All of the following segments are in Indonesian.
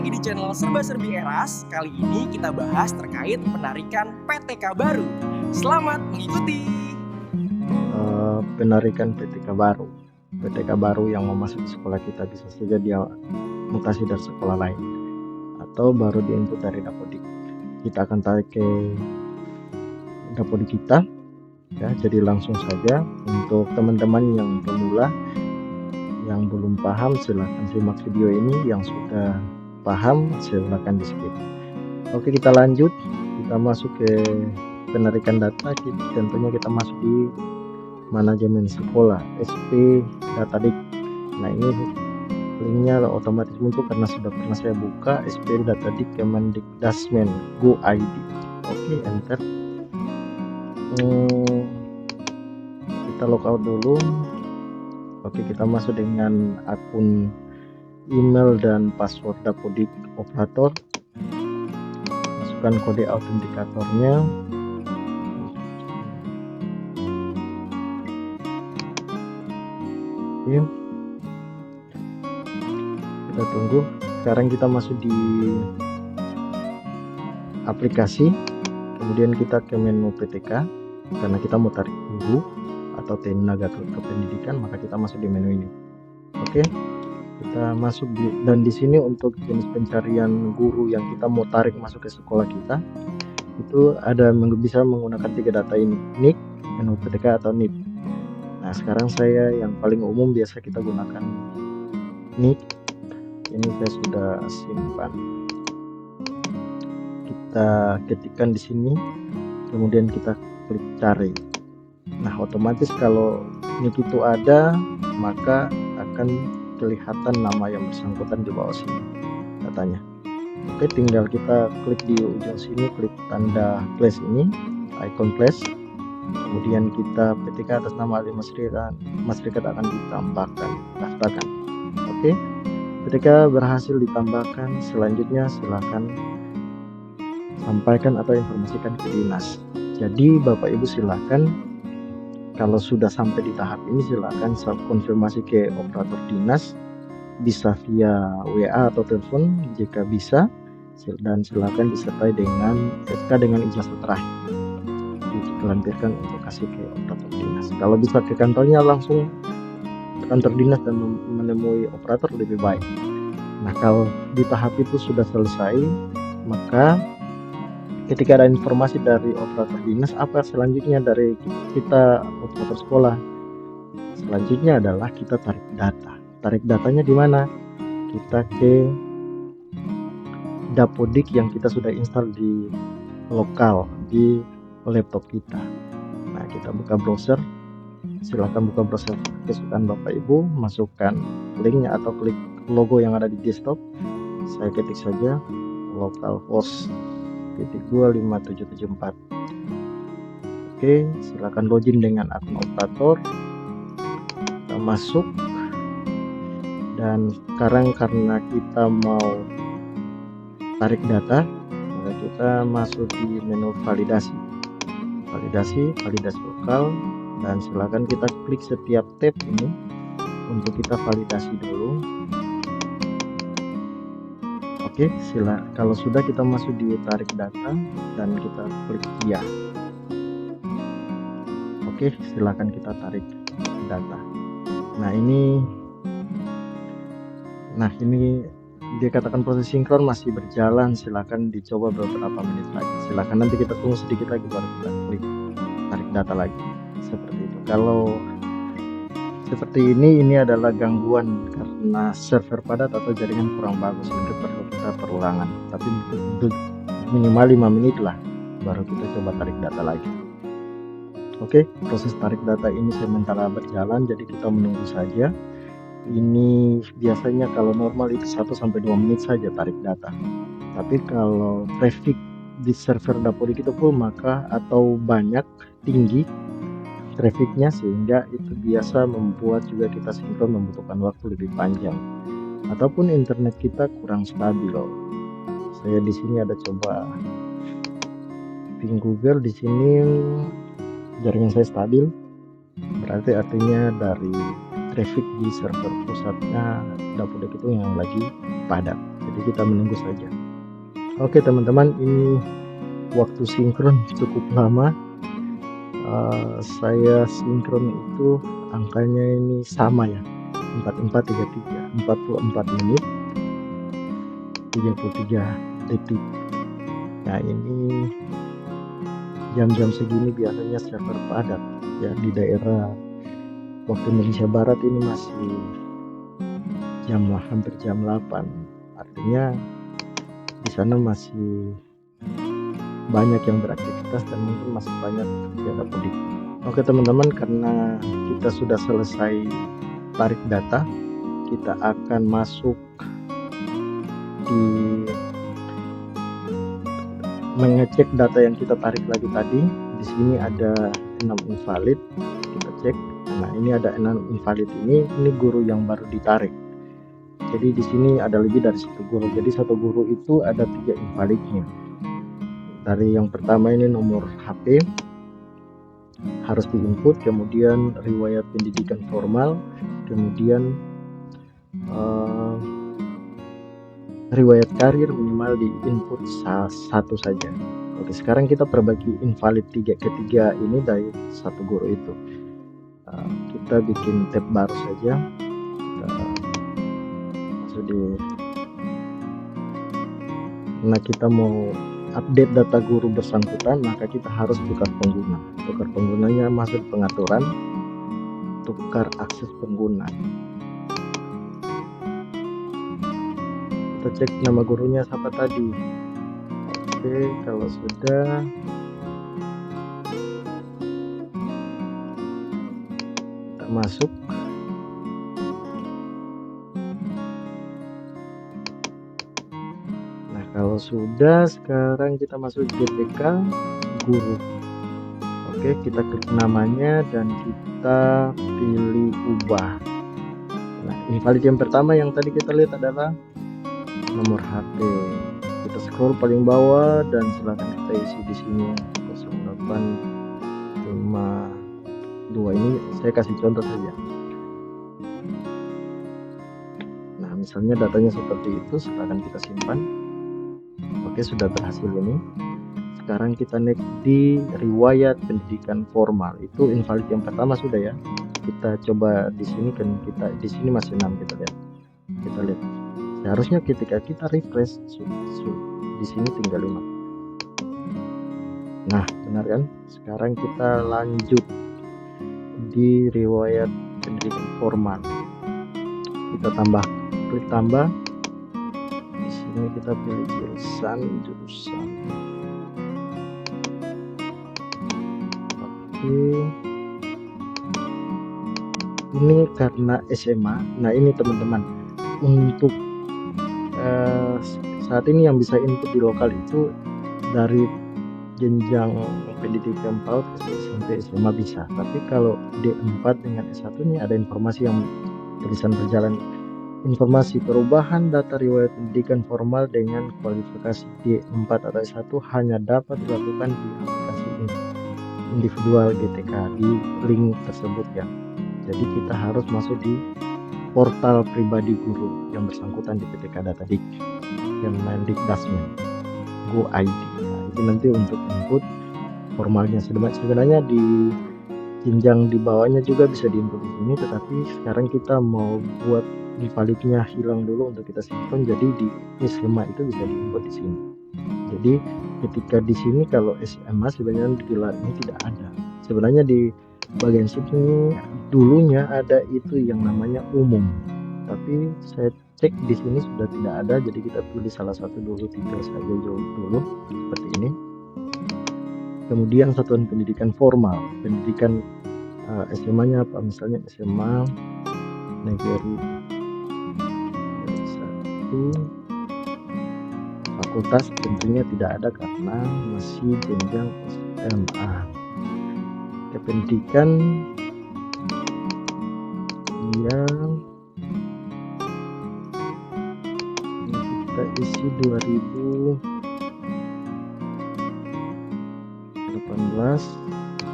lagi di channel Serba-Serbi Eras. Kali ini kita bahas terkait penarikan PTK baru. Selamat mengikuti. Penarikan PTK baru. PTK baru yang mau masuk di sekolah kita bisa saja dia mutasi dari sekolah lain atau baru diinput dari Dapodik. Kita akan tarik ke Dapodik kita ya. Jadi langsung saja untuk teman-teman yang pemula yang belum paham silahkan simak video ini, yang sudah paham silahkan di skip. Oke, kita lanjut, kita masuk ke penarikan data. Tentunya kita masuk di manajemen sekolah SP Datadik. Nah, ini linknya otomatis muncul karena sudah pernah saya buka, SP Datadik Kemendikdasmen Go ID. Oke, enter. Kita logout dulu. Oke, kita masuk dengan akun email dan password Dapodik operator. Masukkan kode autentikatornya. Oke, kita tunggu. Sekarang kita masuk di aplikasi, kemudian kita ke menu PTK karena kita mau tarik guru atau tenaga kependidikan, maka kita masuk di menu ini. Oke, kita masuk dan di sini untuk jenis pencarian guru yang kita mau tarik masuk ke sekolah kita itu ada bisa menggunakan 3 data ini, NIK, menu PTK atau NIP. Nah, sekarang saya yang paling umum biasa kita gunakan NIK. Ini saya sudah simpan. Kita ketikkan di sini, kemudian kita klik cari. Nah, otomatis kalau NIK itu ada, maka akan kelihatan nama yang bersangkutan di bawah sini datanya. Oke, tinggal kita klik di ujung sini, klik tanda plus ini, icon plus. Kemudian kita PTK atas nama Ali Masrikat akan ditambahkan, daftarkan. Oke, PTK berhasil ditambahkan. Selanjutnya silakan sampaikan atau informasikan ke dinas. Jadi Bapak Ibu silakan, kalau sudah sampai di tahap ini silakan konfirmasi ke operator dinas, bisa via WA atau telepon jika bisa, dan silakan disertai dengan SK dengan ijazah terakhir dilampirkan untuk kasih ke operator dinas. Kalau bisa ke kantornya langsung ke kantor dinas dan menemui operator lebih baik. Nah, kalau di tahap itu sudah selesai, maka ketika ada informasi dari operator dinas, apa selanjutnya dari kita operator sekolah? Selanjutnya adalah kita tarik data. Tarik datanya di mana? Kita ke Dapodik yang kita sudah install di lokal di laptop kita. Nah, kita buka browser. Silahkan buka browser kesukaan Bapak Ibu, masukkan linknya atau klik logo yang ada di desktop. Saya ketik saja localhost 25774. Oke, silakan login dengan akun operator. Kita masuk, dan sekarang karena kita mau tarik data, maka kita masuk di menu validasi lokal, dan silakan kita klik setiap tab ini untuk kita validasi dulu. Oke, kalau sudah kita masuk di tarik data dan kita klik ya. Oke, silakan kita tarik data. Nah, ini dikatakan proses sinkron masih berjalan, silakan dicoba beberapa menit lagi. Silakan nanti kita tunggu sedikit lagi baru kita klik tarik data lagi. Seperti itu. Kalau seperti ini adalah gangguan karena server padat atau jaringan kurang bagus, itu perlu kita perulangan. Tapi minimal 5 menit lah baru kita coba tarik data lagi. Oke, proses tarik data ini sementara berjalan, jadi kita menunggu saja. Ini biasanya kalau normal itu 1-2 menit saja tarik data. Tapi kalau traffic di server Dapodik itu full, maka atau tinggi trafficnya, sehingga itu biasa membuat juga kita sinkron membutuhkan waktu lebih panjang, ataupun internet kita kurang stabil. Saya di sini ada coba ping Google, di sini jaringan saya stabil, berarti artinya dari traffic di server pusatnya Dapodik itu yang lagi padat, Jadi kita menunggu saja. Oke teman-teman, ini waktu sinkron cukup lama. Saya sinkron itu angkanya ini sama ya, 4433, 44 menit 33 detik. Nah ini jam-jam segini biasanya server padat ya, di daerah waktu Indonesia Barat ini masih hampir jam 8, artinya di sana masih banyak yang beraktivitas dan mungkin masih banyak yang mudik. Oke teman-teman, karena kita sudah selesai tarik data, kita akan masuk di mengecek data yang kita tarik lagi tadi. Di sini ada 6 invalid, kita cek. Nah ini ada 6 invalid, ini guru yang baru ditarik. Jadi di sini ada lebih dari 1 guru. Jadi 1 guru itu ada 3 invalidnya. Dari yang pertama ini nomor HP harus diinput, kemudian riwayat pendidikan formal, kemudian riwayat karir minimal di input satu saja. Oke, sekarang kita perbagi invalid ketiga ini dari 1 guru itu. Kita bikin tab baru saja. Nah kita mau update data guru bersangkutan, maka kita harus tukar pengguna. Tukar penggunanya masuk pengaturan, tukar akses pengguna. Kita cek nama gurunya siapa tadi. Oke, kalau sudah kita masuk. Kalau sudah, sekarang kita masuk GTK guru. Oke, kita klik namanya dan kita pilih ubah. Nah, invalid yang pertama yang tadi kita lihat adalah nomor HP. Kita scroll paling bawah dan silakan kita isi di sini 0852. Ini saya kasih contoh saja. Nah, misalnya datanya seperti itu, silakan kita simpan. Oke, sudah berhasil ini. Sekarang kita next di riwayat pendidikan formal. Itu invalid yang pertama sudah ya. Kita coba di sini, kan kita di sini masih 6, kita lihat. Kita lihat. Seharusnya ketika kita refresh di sini tinggal 5. Nah, benar kan? Sekarang kita lanjut di riwayat pendidikan formal. Kita tambah, klik tambah. Ini kita pilih jurusan. Oke, ini karena SMA. Nah ini teman-teman, untuk saat ini yang bisa input di lokal itu dari jenjang pendidikan PAUD sampai SMA bisa, tapi kalau D4 dengan S1 ini ada informasi yang tulisan berjalan. Informasi perubahan data riwayat pendidikan formal dengan kualifikasi D4 atau S1 hanya dapat dilakukan di aplikasi individual GTK di link tersebut ya. Jadi kita harus masuk di portal pribadi guru yang bersangkutan di PTK Datadik, Kemendikdasmen, Go ID. Nah, itu nanti untuk input formalnya. Sebenarnya di jenjang di bawahnya juga bisa diinput di sini, tetapi sekarang kita mau buat invalidnya hilang dulu untuk kita simpan. Jadi di SMA itu bisa diinput di sini. Jadi ketika di sini kalau SMA sebenarnya di gelar ini tidak ada. Sebenarnya di bagian sini dulunya ada itu yang namanya umum, tapi saya cek di sini sudah tidak ada. Jadi kita pilih salah satu dulu, 3 saja dulu seperti ini. Kemudian satuan pendidikan formal, pendidikan SMA-nya apa? Misalnya SMA Negeri 1, fakultas tentunya tidak ada karena masih jenjang SMA. Pendidikan yang kita isi 2018,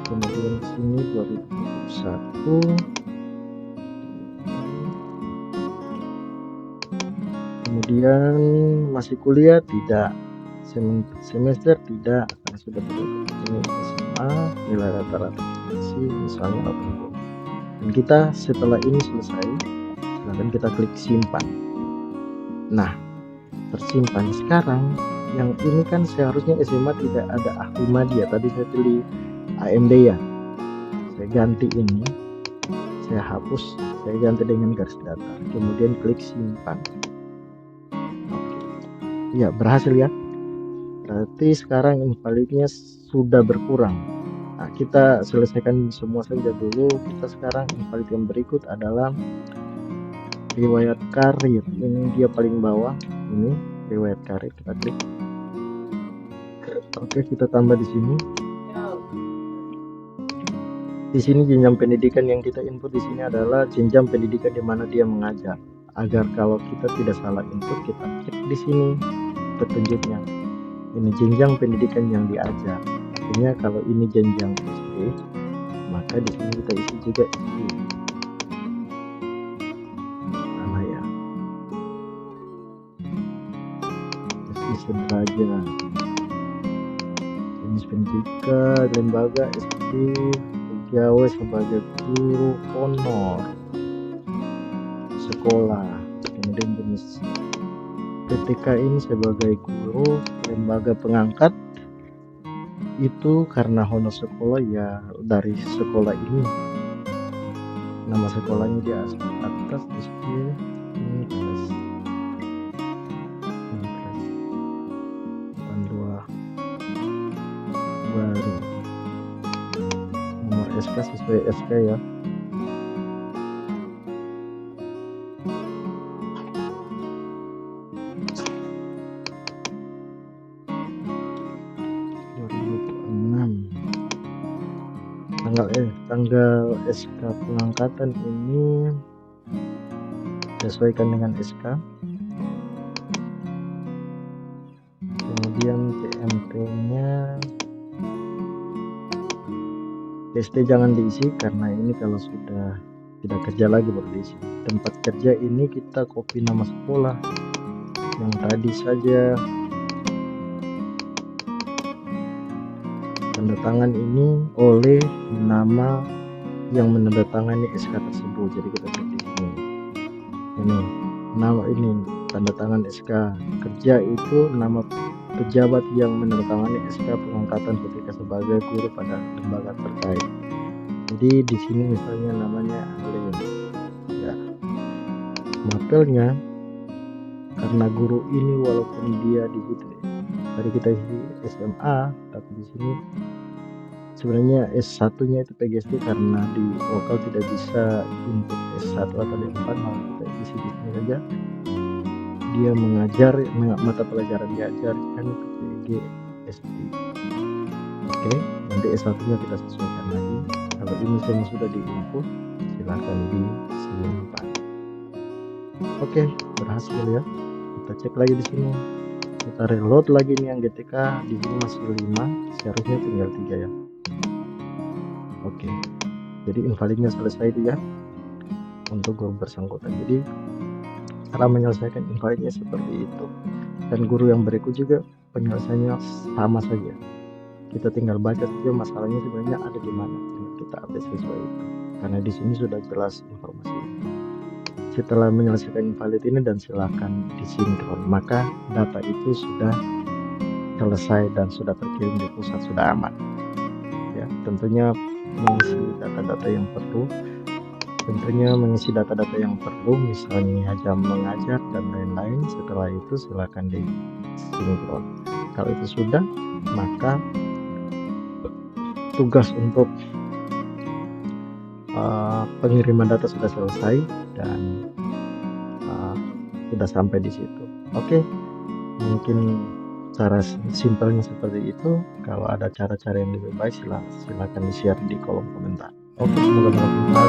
kemudian sini 2021, kemudian masih kuliah tidak, semester tidak, karena sudah berikut ini SMA nilai rata-rata isi misalnya 80. Dan kita setelah ini selesai, silahkan kita klik simpan. Nah, tersimpan. Sekarang yang ini kan seharusnya SMA tidak ada Ahmadi ya, tadi saya pilih AMD ya, saya ganti ini, saya hapus, saya ganti dengan garis datar, kemudian klik simpan. Ya, berhasil ya. Berarti sekarang invalidnya sudah berkurang. Nah, kita selesaikan semua saja dulu. Kita sekarang invalid yang berikut adalah riwayat karir. Ini dia paling bawah, ini riwayat karir, kita klik. Oke, kita tambah di sini. Di sini jenjang pendidikan yang kita input di sini adalah jenjang pendidikan di mana dia mengajar. Agar kalau kita tidak salah input, kita cek di sini petunjuknya. Ini jenjang pendidikan yang diajar. Artinya kalau ini jenjang SD, maka di sini kita isi juga SD. Mana ya? SD sederajat. Jenis pendidikan, lembaga SD, pegawai sebagai guru honor, sekolah, kemudian jenis PTK ini sebagai guru, lembaga pengangkat itu karena honor sekolah ya dari sekolah ini, nama sekolahnya di atas SD ini kelas 82 baru, nomor SK sesuai SK ya. Tanggal SK pengangkatan ini sesuaikan dengan SK, kemudian TMP nya TST jangan diisi karena ini kalau sudah tidak kerja lagi baru diisi. Tempat kerja ini kita copy nama sekolah yang tadi saja, tanda tangan ini oleh nama yang menandatangani SK tersebut. Jadi kita cek di sini. Ini nama, ini tanda tangan SK. Kerja itu nama pejabat yang menandatangani SK pengangkatan ketika sebagai guru pada lembaga terkait. Jadi di sini misalnya namanya Alin. Ya. Mapelnya karena guru ini walaupun dia di situ tadi kita isi SMA, tapi di sini sebenarnya S1-nya itu PGSD karena di lokal tidak bisa input S1 atau D4, maka kita isi di sini saja. Dia mengajar, mata pelajaran diajarkan itu PGSD. Oke, nanti S1-nya kita sesuaikan lagi. Kalau ini semua sudah di input, silahkan disimpan. Oke, berhasil ya. Kita cek lagi di sini. Kita reload lagi nih yang GTK, di sini masih 5, seharusnya tinggal 3 ya. Oke, jadi invalidnya selesai dia untuk guru bersangkutan. Jadi cara menyelesaikan invalidnya seperti itu, dan guru yang berikut juga penyelesaiannya sama saja. Kita tinggal baca saja masalahnya sebenarnya ada di mana, kita update sesuai itu karena di sini sudah jelas informasinya. Setelah menyelesaikan invalid ini dan silakan disinkron, maka data itu sudah selesai dan sudah terkirim di pusat, sudah aman ya. Tentunya mengisi data-data yang perlu, misalnya jam mengajar dan lain-lain. Setelah itu silakan disinkron. Kalau itu sudah, maka tugas untuk pengiriman data sudah selesai dan sudah sampai di situ. Oke, mungkin cara simpelnya seperti itu. Kalau ada cara-cara yang lebih baik silakan di-share di kolom komentar. Oke, semoga bermanfaat.